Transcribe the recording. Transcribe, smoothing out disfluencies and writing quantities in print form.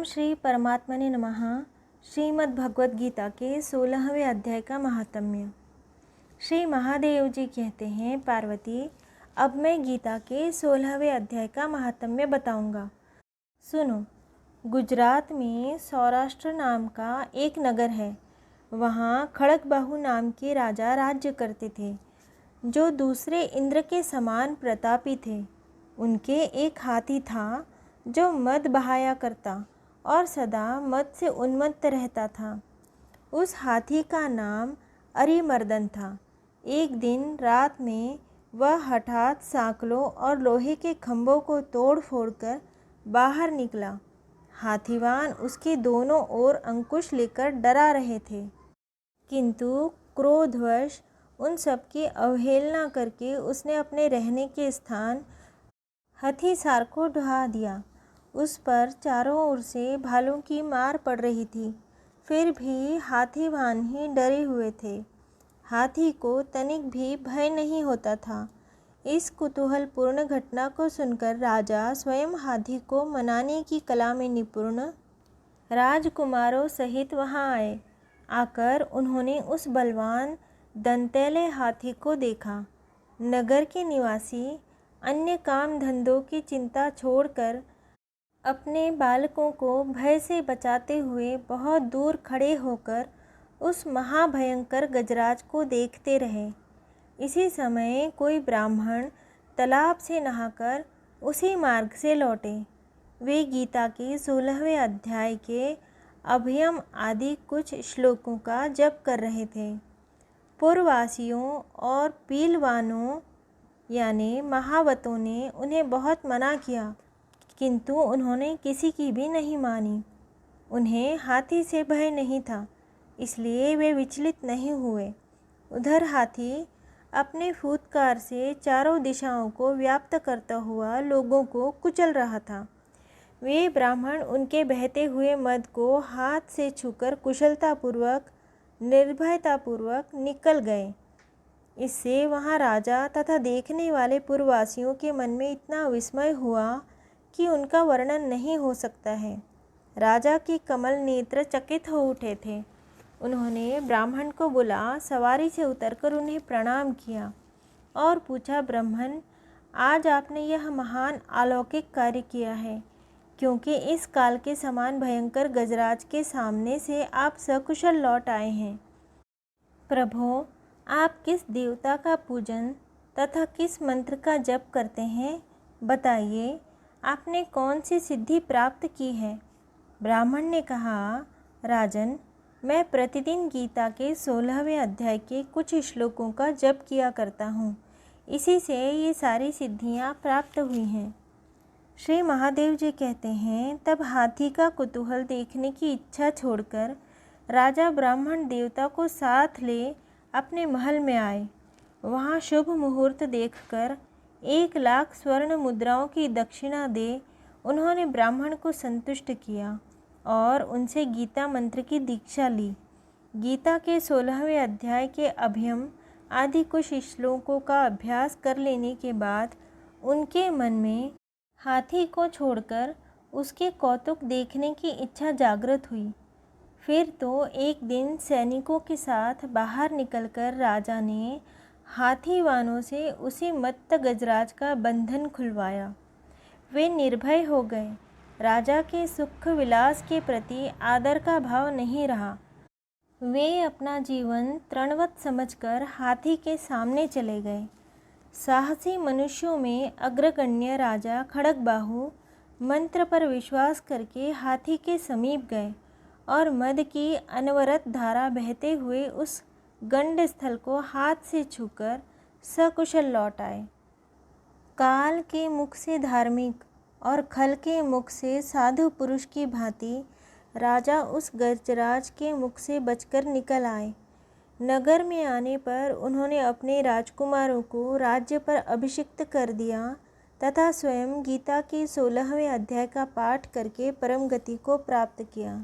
श्री परमात्मने नमः। श्रीमद् भगवद गीता के 16वें अध्याय का महात्म्य। श्री महादेव जी कहते हैं, पार्वती, अब मैं गीता के 16वें अध्याय का महात्म्य बताऊंगा। सुनो। गुजरात में सौराष्ट्र नाम का एक नगर है। वहाँ खड़गबाहु नाम के राजा राज्य करते थे, जो दूसरे इंद्र के समान प्रतापी थे। उनके एक हाथी था जो मद बहाया करता और सदा मद से उन्मत्त रहता था। उस हाथी का नाम अरिमर्दन था। एक दिन रात में वह हठात सांकलों और लोहे के खंभों को तोड़ फोड़कर बाहर निकला। हाथीवान उसके दोनों ओर अंकुश लेकर डरा रहे थे, किंतु क्रोधवश उन सबकी अवहेलना करके उसने अपने रहने के स्थान हथीसार को ढहा दिया। उस पर चारों ओर से भालों की मार पड़ रही थी, फिर भी हाथीवान ही डरे हुए थे। हाथी को तनिक भी भय नहीं होता था। इस कुतूहलपूर्ण घटना को सुनकर राजा स्वयं हाथी को मनाने की कला में निपुण राजकुमारों सहित वहां आए। आकर उन्होंने उस बलवान दंतैले हाथी को देखा। नगर के निवासी अन्य काम धंधों की चिंता छोड़कर अपने बालकों को भय से बचाते हुए बहुत दूर खड़े होकर उस महाभयंकर गजराज को देखते रहे। इसी समय कोई ब्राह्मण तालाब से नहाकर उसी मार्ग से लौटे। वे गीता के 16वें अध्याय के अभयम आदि कुछ श्लोकों का जप कर रहे थे। पूर्ववासियों और पीलवानों यानी महावतों ने उन्हें बहुत मना किया, किंतु उन्होंने किसी की भी नहीं मानी। उन्हें हाथी से भय नहीं था, इसलिए वे विचलित नहीं हुए। उधर हाथी अपने फूत्कार से चारों दिशाओं को व्याप्त करता हुआ लोगों को कुचल रहा था। वे ब्राह्मण उनके बहते हुए मद को हाथ से छूकर कुशलतापूर्वक निर्भयतापूर्वक निकल गए। इससे वहाँ राजा तथा देखने वाले पूर्ववासियों के मन में इतना विस्मय हुआ कि उनका वर्णन नहीं हो सकता है। राजा के कमल नेत्र चकित हो उठे थे। उन्होंने ब्राह्मण को बुला सवारी से उतरकर उन्हें प्रणाम किया और पूछा, ब्राह्मण, आज आपने यह महान अलौकिक कार्य किया है, क्योंकि इस काल के समान भयंकर गजराज के सामने से आप सकुशल लौट आए हैं। प्रभो, आप किस देवता का पूजन तथा किस मंत्र का जप करते हैं, बताइए। आपने कौन सी सिद्धि प्राप्त की है? ब्राह्मण ने कहा, राजन, मैं प्रतिदिन गीता के 16वें अध्याय के कुछ श्लोकों का जप किया करता हूँ। इसी से ये सारी सिद्धियाँ प्राप्त हुई हैं। श्री महादेव जी कहते हैं, तब हाथी का कुतूहल देखने की इच्छा छोड़कर राजा ब्राह्मण देवता को साथ ले अपने महल में आए। वहाँ शुभ मुहूर्त देखकर 1,00,000 स्वर्ण मुद्राओं की दक्षिणा दे उन्होंने ब्राह्मण को संतुष्ट किया और उनसे गीता मंत्र की दीक्षा ली। गीता के 16वें अध्याय के अभयम आदि कुछ श्लोकों का अभ्यास कर लेने के बाद उनके मन में हाथी को छोड़कर उसके कौतुक देखने की इच्छा जागृत हुई। फिर तो एक दिन सैनिकों के साथ बाहर निकलकर राजा ने हाथीवानों से उसी मत्त गजराज का बंधन खुलवाया। वे निर्भय हो गए। राजा के सुख विलास के प्रति आदर का भाव नहीं रहा। वे अपना जीवन तृणवत समझकर हाथी के सामने चले गए। साहसी मनुष्यों में अग्रगण्य राजा खड़गबाहु मंत्र पर विश्वास करके हाथी के समीप गए और मद की अनवरत धारा बहते हुए उस गंड स्थल को हाथ से छूकर सकुशल लौट आए। काल के मुख से धार्मिक और खल के मुख से साधु पुरुष की भांति राजा उस गजराज के मुख से बचकर निकल आए। नगर में आने पर उन्होंने अपने राजकुमारों को राज्य पर अभिषिक्त कर दिया तथा स्वयं गीता के 16वें अध्याय का पाठ करके परम गति को प्राप्त किया।